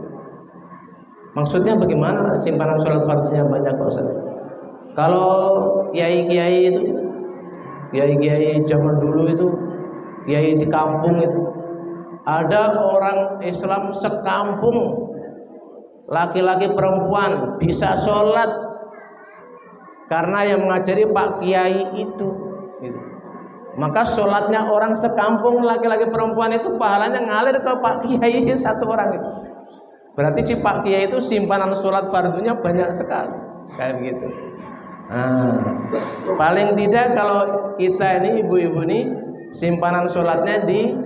Maksudnya bagaimana simpanan sholat fardunya banyak Pak Ustaz? Kalau kiai-kiai itu, kiai-kiai zaman dulu itu, kiai di kampung itu, ada orang Islam sekampung, laki-laki perempuan bisa sholat karena yang mengajari Pak Kiai itu. Gitu. Maka sholatnya orang sekampung laki-laki perempuan itu pahalanya ngalir ke Pak Kiai satu orang itu. Berarti si Pak Kiai itu simpanan sholat fardunya banyak sekali, kayak begitu. Nah, paling tidak kalau kita ini ibu-ibu ini simpanan sholatnya di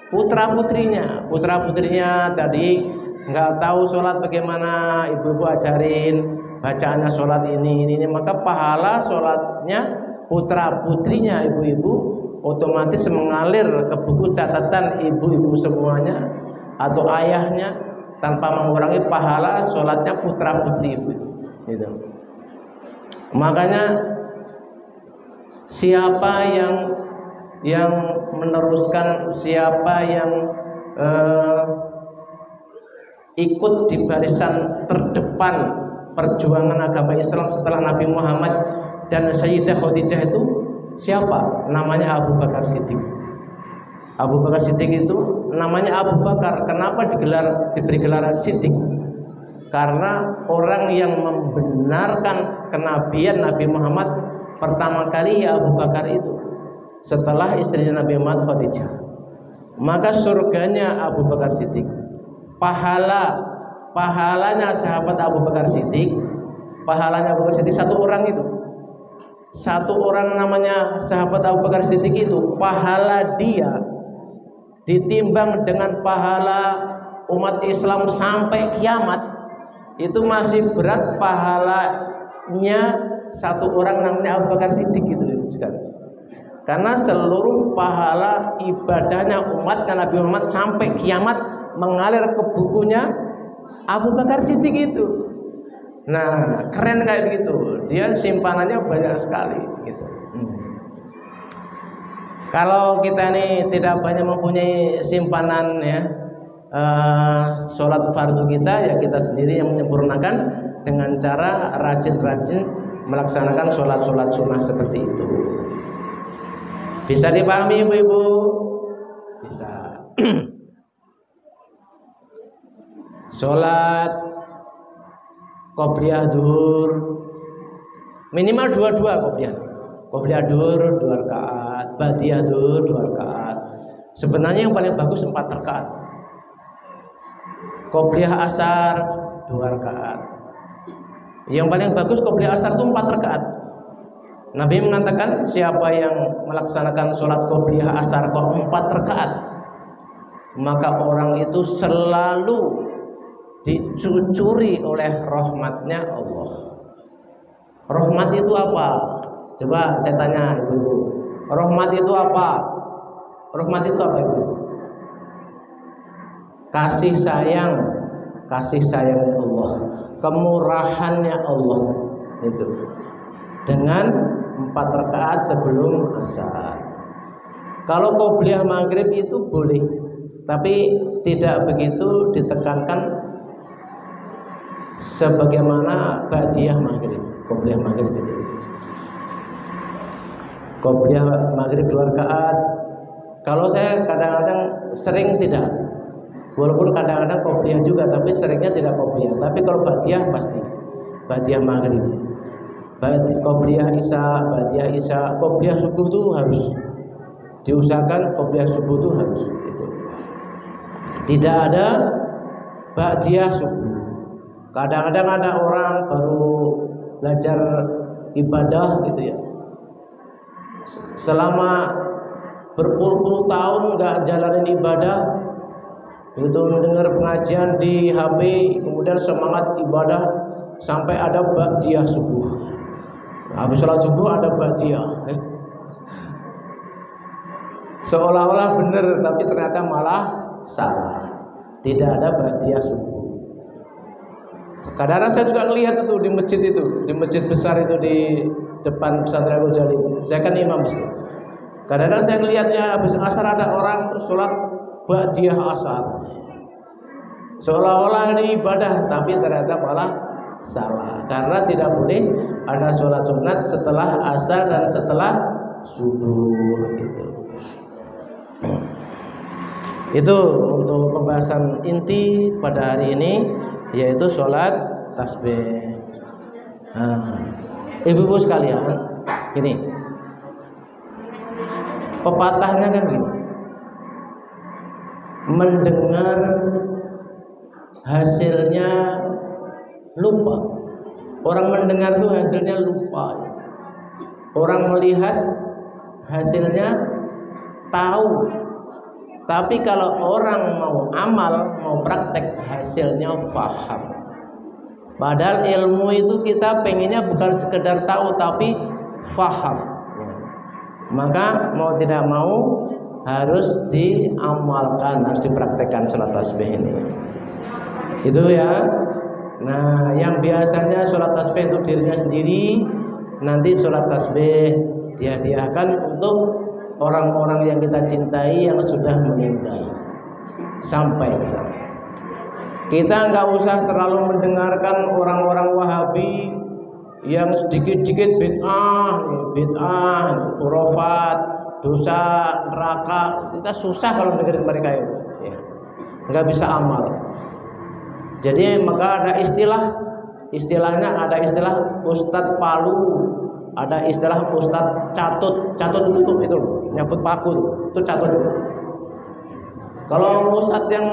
putra putrinya tadi nggak tahu sholat bagaimana, ibu-ibu ajarin bacaannya sholat ini, maka pahala sholatnya putra putrinya ibu-ibu otomatis mengalir ke buku catatan ibu-ibu semuanya atau ayahnya tanpa mengurangi pahala sholatnya putra putri ibu itu. Gitu. Makanya siapa yang meneruskan, siapa yang ikut di barisan terdepan perjuangan agama Islam setelah Nabi Muhammad dan Sayyidah Khadijah itu siapa? Namanya Abu Bakar Siddiq. Abu Bakar Siddiq itu namanya Abu Bakar. Kenapa diberi gelar Siddiq? Karena orang yang membenarkan kenabian Nabi Muhammad pertama kali ya Abu Bakar itu, setelah istrinya Nabi Muhammad Khadijah. Maka surganya Abu Bakar Siddiq, pahalanya sahabat Abu Bakar Siddiq, pahalanya Abu Bakar Siddiq satu orang itu, satu orang namanya sahabat Abu Bakar Siddiq itu, pahala dia ditimbang dengan pahala umat Islam sampai kiamat itu masih berat pahalanya satu orang namanya Abu Bakar Siddiq itu sekali. Karena seluruh pahala ibadahnya umat Nabi Muhammad sampai kiamat mengalir ke bukunya Abu Bakar Siddiq itu. Nah, keren kayak begitu. Dia simpanannya banyak sekali gitu. Kalau kita ini tidak banyak mempunyai simpanan ya sholat fardu kita, ya kita sendiri yang menyempurnakan dengan cara rajin-rajin melaksanakan sholat-sholat sunnah seperti itu. Bisa dipahami ibu-ibu? Bisa. Sholat qobliyah duhur minimal dua qobliyah duhur 2 rakaat, ba'diyah duhur 2 rakaat. Sebenarnya yang paling bagus 4 rakaat. Qobliyah asar 2 rakaat. Yang paling bagus qobliyah asar itu 4 rakaat. Nabi mengatakan siapa yang melaksanakan sholat qobliyah asar kok 4 rakaat, maka orang itu selalu dicucuri oleh rahmatnya Allah. Rahmat itu apa? Coba saya tanya ibu-ibu. Rahmat itu apa? Rahmat itu apa ibu? Kasih sayangnya Allah, kemurahannya Allah itu. Dengan 4 rakaat sebelum asar. Kalau qobliyah maghrib itu boleh, tapi tidak begitu ditekankan sebagaimana ba'diyah maghrib. Qobliyah maghrib itu, qobliyah maghrib 2 rakaat. Kalau saya kadang-kadang sering tidak, walaupun kadang-kadang qobliyah juga, tapi seringnya tidak qobliyah. Tapi kalau ba'diyah pasti ba'diyah maghrib. Qobliyah isya, ba'diyah isya, qobliyah subuh tuh harus diusahakan, qobliyah subuh tuh harus itu. Tidak ada ba'diyah subuh. Kadang-kadang ada orang baru belajar ibadah gitu ya, selama berpuluh-puluh tahun nggak jalanin ibadah, itu mendengar pengajian di HP, kemudian semangat ibadah sampai ada ba'diyah subuh. Habis sholat subuh ada ba'diyah, seolah-olah benar tapi ternyata malah salah. Tidak ada ba'diyah subuh. Kadang-kadang saya juga ngelihat itu di masjid besar itu di depan pesantren Al-Ghazali. Saya kan imam masjid. Kadang-kadang saya ngelihatnya habis asar ada orang sholat ba'diyah asar, seolah-olah ini ibadah tapi ternyata malah salah, karena tidak boleh ada sholat sunat setelah asar dan setelah subuh gitu. Itu untuk pembahasan inti pada hari ini, yaitu sholat tasbih. Ibu-ibu sekalian, gini, pepatahnya kan gini, mendengar hasilnya lupa. Orang mendengar tuh hasilnya lupa. Orang melihat hasilnya tahu. Tapi kalau orang mau amal, mau praktek, hasilnya paham. Padahal ilmu itu kita pengennya bukan sekedar tahu tapi paham. Maka mau tidak mau harus diamalkan, harus dipraktekkan sholat tasbih ini. Itu ya. Nah, yang biasanya sholat tasbih untuk dirinya sendiri, nanti sholat tasbih dihadiahkan untuk orang-orang yang kita cintai yang sudah meninggal. Sampai ke sana. Kita nggak usah terlalu mendengarkan orang-orang Wahabi yang sedikit-sedikit bid'ah, khurafat, dosa, neraka. Kita susah kalau dengerin mereka itu. Nggak bisa amal. Jadi maka ada istilahnya ada istilah Ustadz Palu, ada istilah Ustadz Catut itu nyabut paku itu catut. Kalau Ustadz yang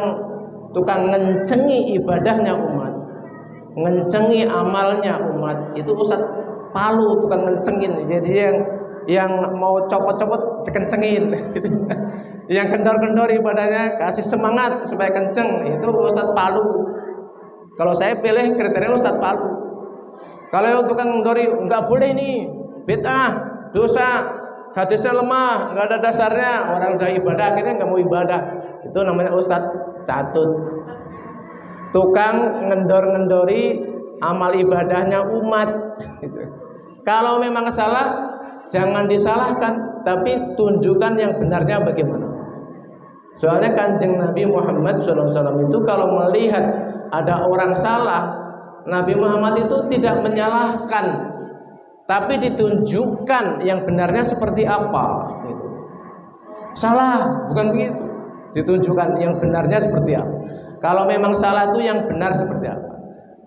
tukang ngencengi ibadahnya umat, ngencengi amalnya umat, itu Ustadz Palu, tukang ngencengin. Jadi yang mau copot-copot dikencengin, yang kendor-kendor ibadahnya kasih semangat supaya kenceng, itu Ustadz Palu. Kalau saya pilih kriteria Ustadz Palu. Kalau tukang ngendori, nggak boleh ini bid'ah, dosa, hadisnya lemah, nggak ada dasarnya, orang udah ibadah akhirnya nggak mau ibadah, itu namanya Ustadz Catut. Tukang ngendor-ngendori amal ibadahnya umat. Kalau memang salah, jangan disalahkan, tapi tunjukkan yang benarnya bagaimana. Soalnya Kanjeng Nabi Muhammad SAW itu kalau melihat ada orang salah, Nabi Muhammad itu tidak menyalahkan, tapi ditunjukkan yang benarnya seperti apa. Salah, bukan begitu. Ditunjukkan yang benarnya seperti apa. Kalau memang salah itu yang benar seperti apa.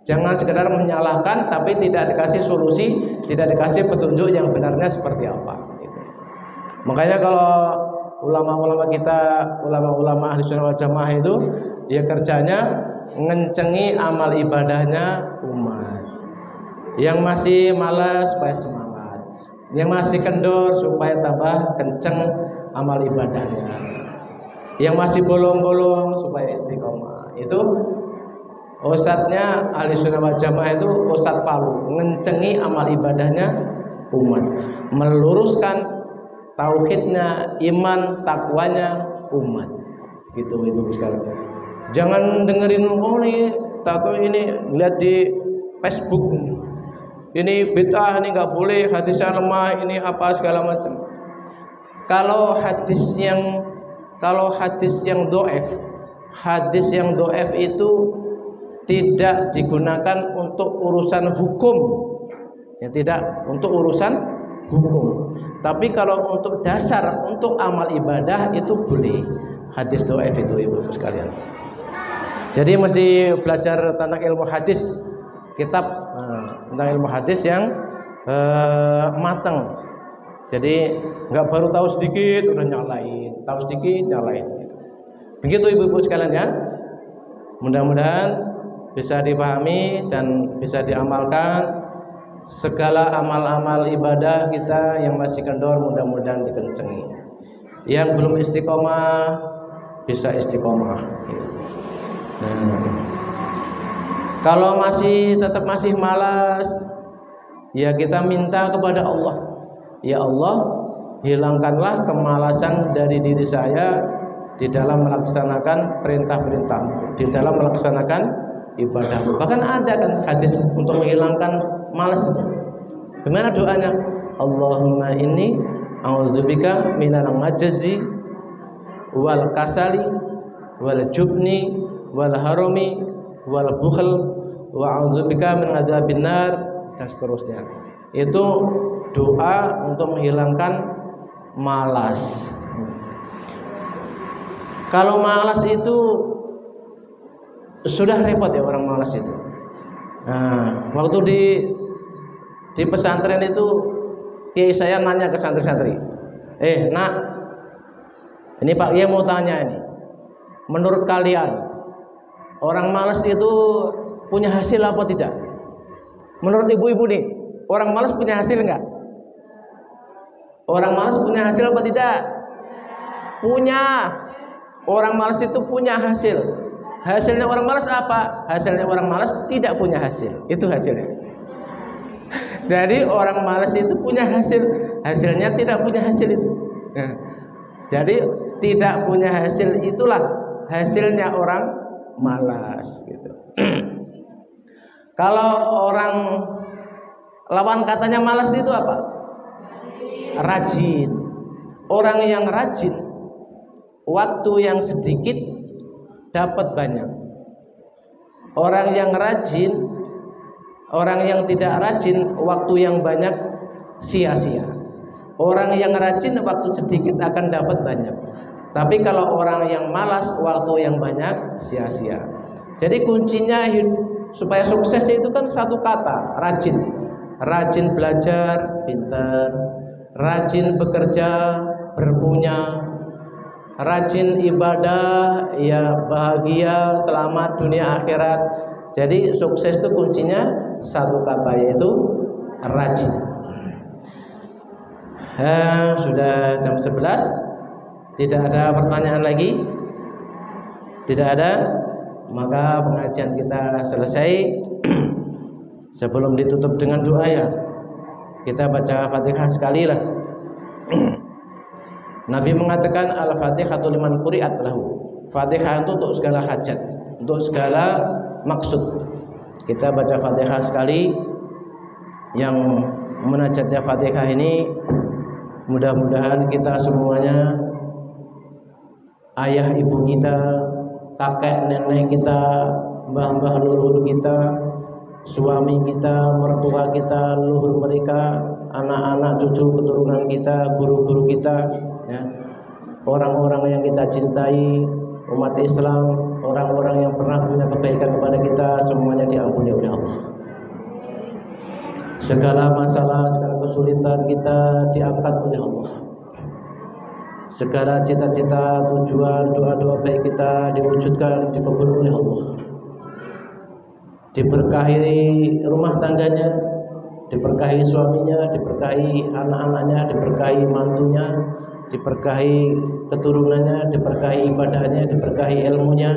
Jangan sekedar menyalahkan, tapi tidak dikasih solusi, tidak dikasih petunjuk yang benarnya seperti apa. Makanya kalau ulama-ulama kita, ulama-ulama Ahli Sunnah wal Jamaah itu, dia kerjanya ngencengi amal ibadahnya umat. Yang masih malas supaya semangat, yang masih kendor supaya tambah kenceng amal ibadahnya, yang masih bolong-bolong supaya istiqomah. Itu ustadznya Ahli Sunnah wal Jamaah itu Ustadz Palu, ngencengi amal ibadahnya umat, meluruskan tauhidnya, iman, takwanya umat. Gitu ibu sekalian. Jangan dengerin nih tato ini, lihat di Facebook ini bid'ah, ini nggak boleh, hadisnya lemah, ini apa segala macam. Kalau hadis yang do'ef itu tidak digunakan untuk urusan hukum, ya tidak untuk urusan hukum. Tapi kalau untuk dasar, untuk amal ibadah itu boleh hadis do'ef itu ibu sekalian. Jadi mesti belajar tentang ilmu hadis, kitab tentang ilmu hadis yang matang. Jadi nggak baru tahu sedikit udah nyalain, tahu sedikit nyalain. Begitu ibu-ibu sekalian ya. Mudah-mudahan bisa dipahami dan bisa diamalkan. Segala amal-amal ibadah kita yang masih kendor mudah-mudahan dikencengi. Yang belum istiqomah bisa istiqomah. Kalau tetap masih malas, ya kita minta kepada Allah. Ya Allah, hilangkanlah kemalasan dari diri saya di dalam melaksanakan perintah-perintah-Mu, di dalam melaksanakan ibadah-Mu. Bahkan ada kan hadis untuk menghilangkan malas itu. Gimana doanya? Allahumma inni a'udzubika minal majzi wal kasali wal jubni wal harami wal bukhl wa a'udzubika min adzabin nar, dan seterusnya. Itu doa untuk menghilangkan malas. Kalau malas itu sudah repot ya orang malas itu. Nah, waktu di pesantren itu kiai saya nanya ke santri-santri, nak, ini Pak Kiai mau tanya ini, menurut kalian orang malas itu punya hasil apa tidak? Menurut ibu-ibu nih, orang malas punya hasil enggak? Orang malas punya hasil apa tidak? Punya. Orang malas itu punya hasil. Hasilnya orang malas apa? Hasilnya orang malas tidak punya hasil. Itu hasilnya. Jadi orang malas itu punya hasil, hasilnya tidak punya hasil itu. Jadi tidak punya hasil itulah hasilnya orang malas gitu. Kalau orang lawan katanya malas itu apa? Rajin. Orang yang rajin, waktu yang sedikit dapat banyak. Orang yang rajin, orang yang tidak rajin, waktu yang banyak sia-sia. Orang yang rajin waktu sedikit akan dapat banyak. Tapi kalau orang yang malas, waktu yang banyak sia-sia. Jadi kuncinya supaya sukses itu kan satu kata, rajin. Rajin belajar, pintar. Rajin bekerja, berpunya. Rajin ibadah, ya bahagia, selamat dunia akhirat. Jadi sukses itu kuncinya satu kata, yaitu rajin. Sudah jam 11. Tidak ada pertanyaan lagi? Tidak ada? Maka pengajian kita selesai. Sebelum ditutup dengan doa ya, kita baca Fatihah sekali lah. Nabi mengatakan al-Fatihatu liman quri'at lahu. Fatihah itu untuk segala hajat, untuk segala maksud. Kita baca Fatihah sekali. Yang munajatnya Fatihah ini mudah-mudahan kita semuanya, ayah ibu kita, kakek nenek kita, mbah-mbah leluhur kita, suami kita, mertua kita, leluhur mereka, anak-anak, cucu, keturunan kita, guru-guru kita, ya, orang-orang yang kita cintai, umat Islam, orang-orang yang pernah punya kebaikan kepada kita, semuanya diampuni oleh Allah. Segala masalah, segala kesulitan kita diangkat oleh Allah. Segala cita-cita, tujuan, doa-doa baik kita diwujudkan, dikabul oleh Allah. Diberkahi rumah tangganya, diberkahi suaminya, diberkahi anak-anaknya, diberkahi mantunya, diberkahi keturunannya, diberkahi ibadahnya, diberkahi ilmunya,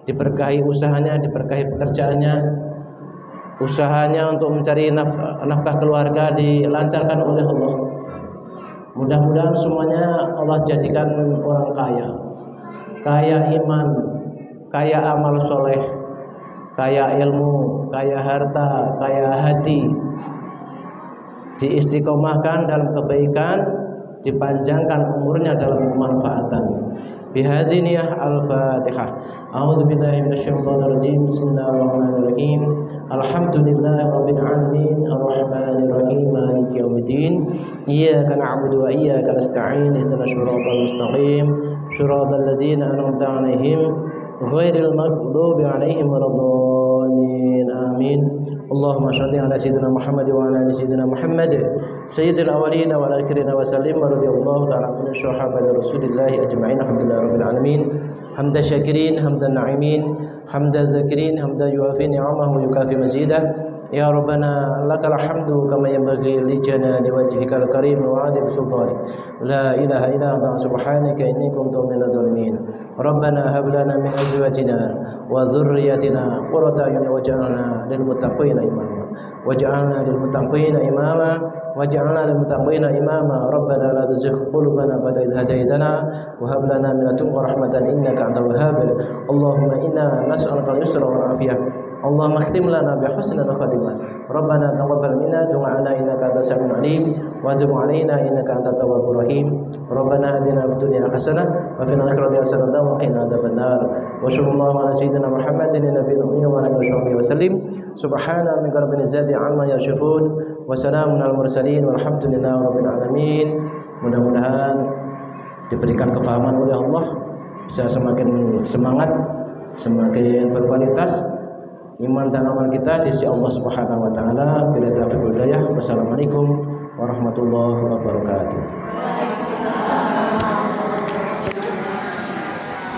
diberkahi usahanya, diberkahi pekerjaannya, usahanya untuk mencari nafkah keluarga dilancarkan oleh Allah. Mudah-mudahan semuanya Allah jadikan orang kaya, kaya iman, kaya amal soleh, kaya ilmu, kaya harta, kaya hati, diistiqomahkan dalam kebaikan, dipanjangkan umurnya dalam kemanfaatan. Bihadiniyah al-Fatihah. A'udzubillahi minasyaitonirrajim. Bismillahirrahmanirrahim. Alhamdulillahi rabbil alamin, arrahmanir rahim, maliki yaumiddin. Iyyaka na'budu wa iyyaka nasta'in. Ihdinas siratal mustaqim, siratal ladzina an'amta 'alaihim ghairil maghdubi 'alaihim waladdallin. Amin. Allahumma shalli ala sayyidina Muhammad wa ala ali sayyidina Muhammad sayyidil awwalin wal akhirin wa sallim radhiyallahu ta'ala an sahabati Rasulillah ajma'in alhamdulillahi rabbil alamin hamdan syakirin hamdan na'imin hamdan zakirin hamdan yuafi ni'amahu wa yukafi mazidah ya rabbana lakal hamdu kama yanbaghi li jalali wajhikal karim wa 'azimi sultanik la ilaha illa anta subhanaka inni kuntu minadh dhalimin rabbana hab lana min azwajina wa dhurriyyatina qurrata a'yun waj'alna lil muttaqina imama waj'alna lil muttaqina imama waj'alna lil muttaqina imama rabbana la tuzigh qulubana ba'da idh hadaytana wa hab lana min ladunka rahmatan innaka antal wahhab Allahumma inna nas'aluka al-yusra wal 'afiyah Allahumma khtim lana bi husnil khatimah Rabbana taqabbal minna du'ana innaka antas samiul alim wa tub 'alaina innaka antat tawwabur rahim Rabbana atina fid dunya hasanah wa fil akhirati hasanah wa qina adzabannar wa sallallahu ala sayyidina Muhammadin nabiyil ummi wa ala alihi wasallim subhana rabbika rabbil izzati 'amma yasifun wa salamun alal mursalin walhamdulillahi rabbil alamin. Mudah-mudahan diberikan kefahaman oleh Allah, bisa semakin semangat, semakin berkualitas iman dan amal kita di sisi Allah Subhanahu wa taala. Bila taufiq hidayah. Wassalamualaikum warahmatullahi wabarakatuh.